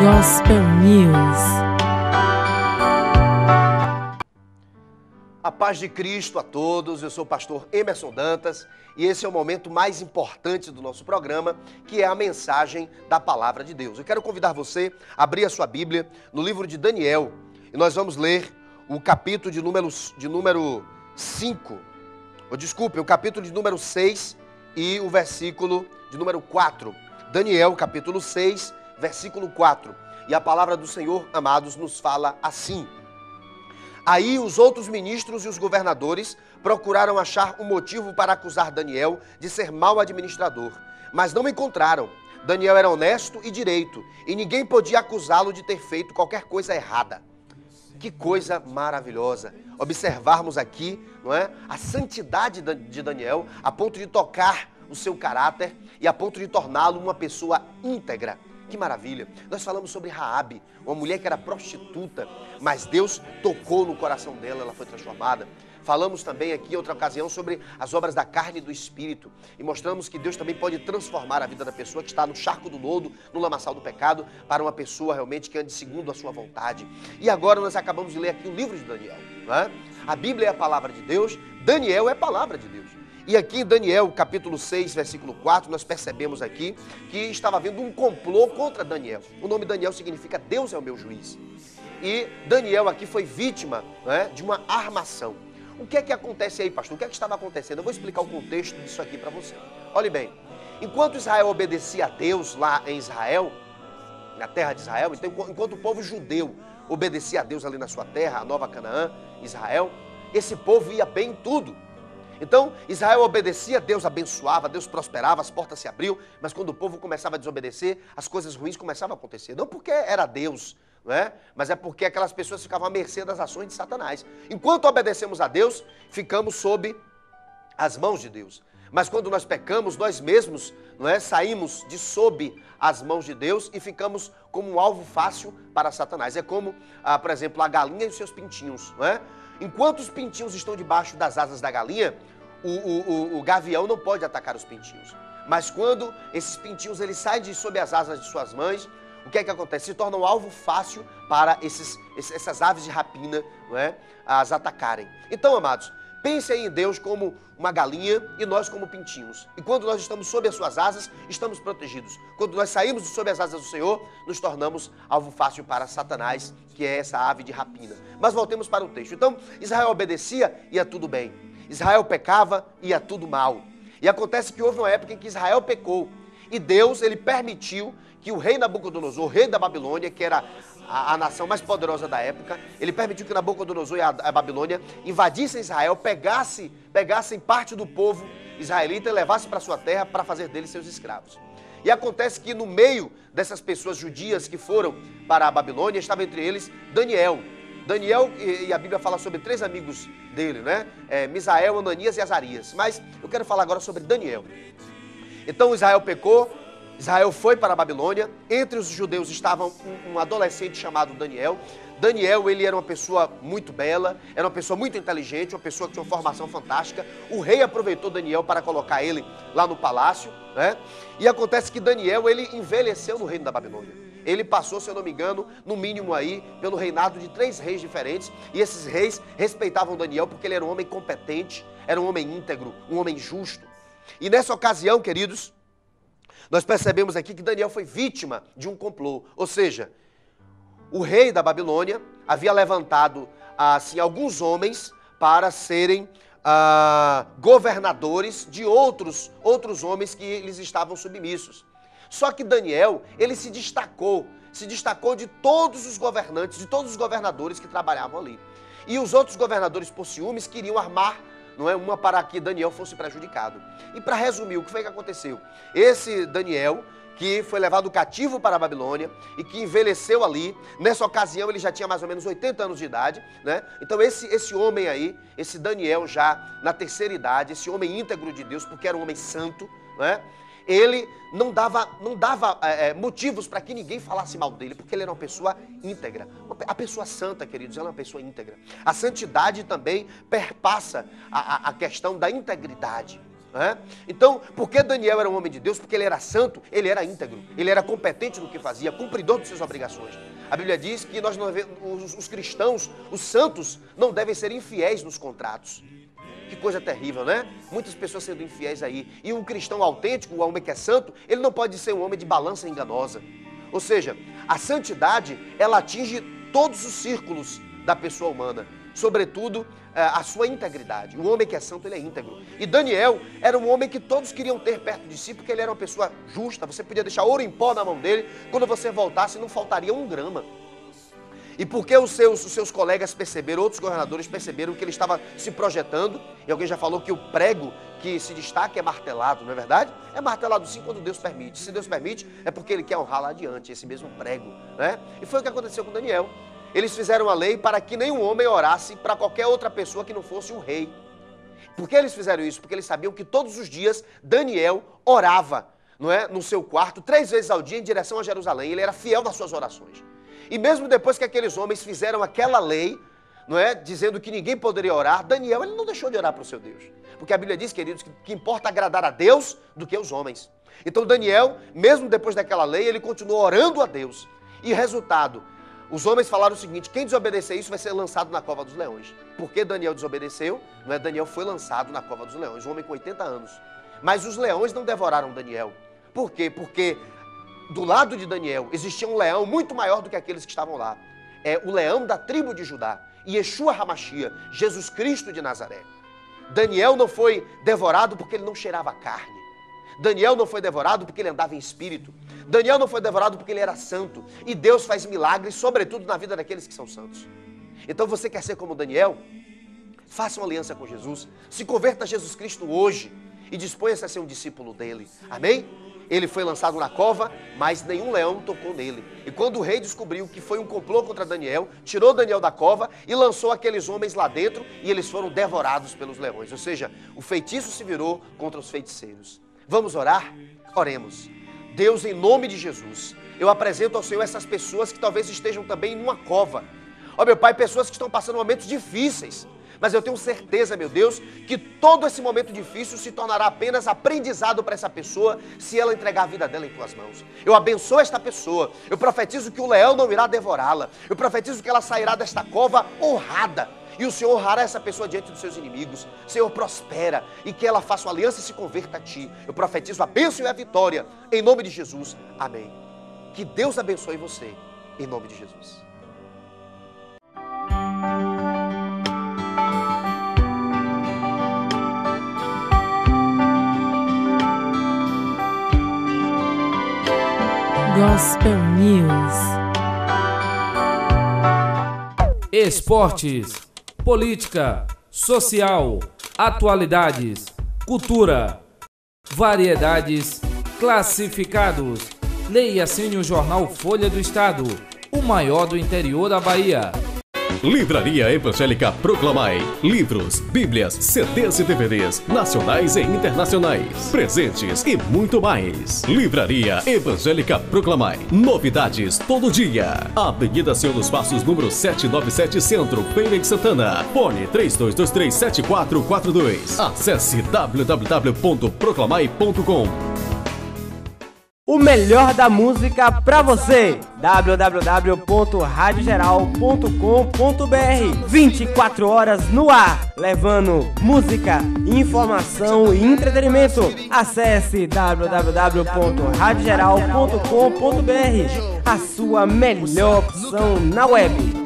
Gospel News. A paz de Cristo a todos, eu sou o pastor Emerson Dantas e esse é o momento mais importante do nosso programa, que é a mensagem da Palavra de Deus. Eu quero convidar você a abrir a sua Bíblia no livro de Daniel e nós vamos ler o capítulo de número 5, o capítulo de número 6 e o versículo de número 4. Daniel, capítulo 6, versículo 4. E a palavra do Senhor, amados, nos fala assim: Aí os outros ministros e os governadores procuraram achar um motivo para acusar Daniel de ser mau administrador, mas não encontraram. Daniel era honesto e direito, e ninguém podia acusá-lo de ter feito qualquer coisa errada. Que coisa maravilhosa observarmos aqui, não é? A santidade de Daniel, a ponto de tocar o seu caráter e a ponto de torná-lo uma pessoa íntegra. Que maravilha! Nós falamos sobre Raabe, uma mulher que era prostituta, mas Deus tocou no coração dela, ela foi transformada. Falamos também aqui em outra ocasião sobre as obras da carne e do espírito e mostramos que Deus também pode transformar a vida da pessoa que está no charco do lodo, no lamaçal do pecado, para uma pessoa realmente que ande segundo a sua vontade. E agora nós acabamos de ler aqui o livro de Daniel, não é? A Bíblia é a palavra de Deus, Daniel é a palavra de Deus. E aqui em Daniel, capítulo 6, versículo 4, nós percebemos aqui que estava havendo um complô contra Daniel. O nome Daniel significa Deus é o meu juiz. E Daniel aqui foi vítima, né, de uma armação. O que é que acontece aí, pastor? O que é que estava acontecendo? Eu vou explicar o contexto disso aqui para você. Olhe bem, enquanto Israel obedecia a Deus lá em Israel, na terra de Israel, então enquanto o povo judeu obedecia a Deus ali na sua terra, a Nova Canaã, Israel, esse povo ia bem em tudo. Então, Israel obedecia, Deus abençoava, Deus prosperava, as portas se abriam, mas quando o povo começava a desobedecer, as coisas ruins começavam a acontecer. Não porque era Deus, não é? Mas é porque aquelas pessoas ficavam à mercê das ações de Satanás. Enquanto obedecemos a Deus, ficamos sob as mãos de Deus. Mas quando nós pecamos, nós mesmos, não é? Saímos de sob as mãos de Deus e ficamos como um alvo fácil para Satanás. É como, por exemplo, a galinha e os seus pintinhos, não é? Enquanto os pintinhos estão debaixo das asas da galinha, o gavião não pode atacar os pintinhos. Mas quando esses pintinhos eles saem de sob as asas de suas mães, o que é que acontece? Se tornam um alvo fácil para essas aves de rapina, não é? As atacarem. Então, amados, pensem em Deus como uma galinha e nós como pintinhos. E quando nós estamos sob as suas asas, estamos protegidos. Quando nós saímos de sob as asas do Senhor, nos tornamos alvo fácil para Satanás, que é essa ave de rapina. Mas voltemos para o texto. Então, Israel obedecia, ia tudo bem. Israel pecava, ia tudo mal. E acontece que houve uma época em que Israel pecou. E Deus, ele permitiu que o rei Nabucodonosor, rei da Babilônia, que era a nação mais poderosa da época, ele permitiu que Nabucodonosor e a Babilônia invadissem Israel, pegassem parte do povo israelita e levassem para sua terra para fazer deles seus escravos. E acontece que no meio dessas pessoas judias que foram para a Babilônia, estava entre eles Daniel. Daniel, e a Bíblia fala sobre 3 amigos dele, né? Misael, Ananias e Azarias. Mas eu quero falar agora sobre Daniel. Então Israel pecou, Israel foi para a Babilônia. Entre os judeus estava um adolescente chamado Daniel. Daniel, ele era uma pessoa muito bela, era uma pessoa muito inteligente, uma pessoa que tinha uma formação fantástica. O rei aproveitou Daniel para colocar ele lá no palácio, né? E acontece que Daniel, ele envelheceu no reino da Babilônia. Ele passou, se eu não me engano, no mínimo aí, pelo reinado de 3 reis diferentes. E esses reis respeitavam Daniel porque ele era um homem competente, era um homem íntegro, um homem justo. E nessa ocasião, queridos, nós percebemos aqui que Daniel foi vítima de um complô. Ou seja, o rei da Babilônia havia levantado, assim, alguns homens para serem governadores de outros homens que lhes estavam submissos. Só que Daniel, ele se destacou de todos os governantes, de todos os governadores que trabalhavam ali. E os outros governadores, por ciúmes, queriam armar, não é, uma para que Daniel fosse prejudicado. E para resumir, o que foi que aconteceu? Esse Daniel, que foi levado cativo para a Babilônia e que envelheceu ali, nessa ocasião ele já tinha mais ou menos 80 anos de idade, né? Então esse homem aí, esse Daniel já na terceira idade, esse homem íntegro de Deus, porque era um homem santo, né? Ele não dava motivos para que ninguém falasse mal dele, porque ele era uma pessoa íntegra. A pessoa santa, queridos, ela é uma pessoa íntegra. A santidade também perpassa a questão da integridade. né? Então, por que Daniel era um homem de Deus? Porque ele era santo, ele era íntegro, ele era competente no que fazia, cumpridor de suas obrigações. A Bíblia diz que os cristãos, os santos, não devem ser infiéis nos contratos. Que coisa terrível, né? Muitas pessoas sendo infiéis aí. E um cristão autêntico, um homem que é santo, ele não pode ser um homem de balança enganosa. Ou seja, a santidade, ela atinge todos os círculos da pessoa humana. Sobretudo, a sua integridade. O homem que é santo, ele é íntegro. E Daniel era um homem que todos queriam ter perto de si, porque ele era uma pessoa justa. Você podia deixar ouro em pó na mão dele. Quando você voltasse, não faltaria 1 grama. E porque os seus colegas perceberam, outros governadores perceberam que ele estava se projetando, e alguém já falou que o prego que se destaca é martelado, não é verdade? É martelado sim quando Deus permite. Se Deus permite, é porque ele quer honrar lá adiante, esse mesmo prego, né? E foi o que aconteceu com Daniel. Eles fizeram a lei para que nenhum homem orasse para qualquer outra pessoa que não fosse o rei. Por que eles fizeram isso? Porque eles sabiam que todos os dias Daniel orava, não é, no seu quarto, 3 vezes ao dia em direção a Jerusalém. Ele era fiel nas suas orações. E mesmo depois que aqueles homens fizeram aquela lei, não é, dizendo que ninguém poderia orar, Daniel, ele não deixou de orar para o seu Deus. Porque a Bíblia diz, queridos, que importa agradar a Deus do que os homens. Então Daniel, mesmo depois daquela lei, ele continuou orando a Deus. E resultado, os homens falaram o seguinte: quem desobedecer isso vai ser lançado na cova dos leões. Por que Daniel desobedeceu? Não é? Daniel foi lançado na cova dos leões, um homem com 80 anos. Mas os leões não devoraram Daniel. Por quê? Porque do lado de Daniel existia um leão muito maior do que aqueles que estavam lá. É o leão da tribo de Judá, Yeshua HaMashiach, Jesus Cristo de Nazaré. Daniel não foi devorado porque ele não cheirava carne. Daniel não foi devorado porque ele andava em espírito. Daniel não foi devorado porque ele era santo. E Deus faz milagres, sobretudo na vida daqueles que são santos. Então você quer ser como Daniel? Faça uma aliança com Jesus. Se converta a Jesus Cristo hoje e disponha-se a ser um discípulo dele. Amém? Ele foi lançado na cova, mas nenhum leão tocou nele. E quando o rei descobriu que foi um complô contra Daniel, tirou Daniel da cova e lançou aqueles homens lá dentro e eles foram devorados pelos leões. Ou seja, o feitiço se virou contra os feiticeiros. Vamos orar? Oremos. Deus, em nome de Jesus, eu apresento ao Senhor essas pessoas que talvez estejam também numa cova. Ó meu Pai, pessoas que estão passando momentos difíceis. Mas eu tenho certeza, meu Deus, que todo esse momento difícil se tornará apenas aprendizado para essa pessoa se ela entregar a vida dela em tuas mãos. Eu abençoo esta pessoa. Eu profetizo que o leão não irá devorá-la. Eu profetizo que ela sairá desta cova honrada. E o Senhor honrará essa pessoa diante dos seus inimigos. Senhor, prospera e que ela faça uma aliança e se converta a Ti. Eu profetizo a bênção e a vitória. Em nome de Jesus. Amém. Que Deus abençoe você. Em nome de Jesus. Gospel News. Esportes, política, social, atualidades, cultura, variedades, classificados. Leia e assine o jornal Folha do Estado, o maior do interior da Bahia. Livraria Evangélica Proclamai. Livros, bíblias, CDs e DVDs, nacionais e internacionais, presentes e muito mais. Livraria Evangélica Proclamai. Novidades todo dia. Avenida Senhor dos Passos, número 797 Centro, Feira de Santana. Fone 32237442. Acesse www.proclamai.com. O melhor da música pra você. www.radiogeral.com.br 24 horas no ar, levando música, informação e entretenimento. Acesse www.radiogeral.com.br, a sua melhor opção na web.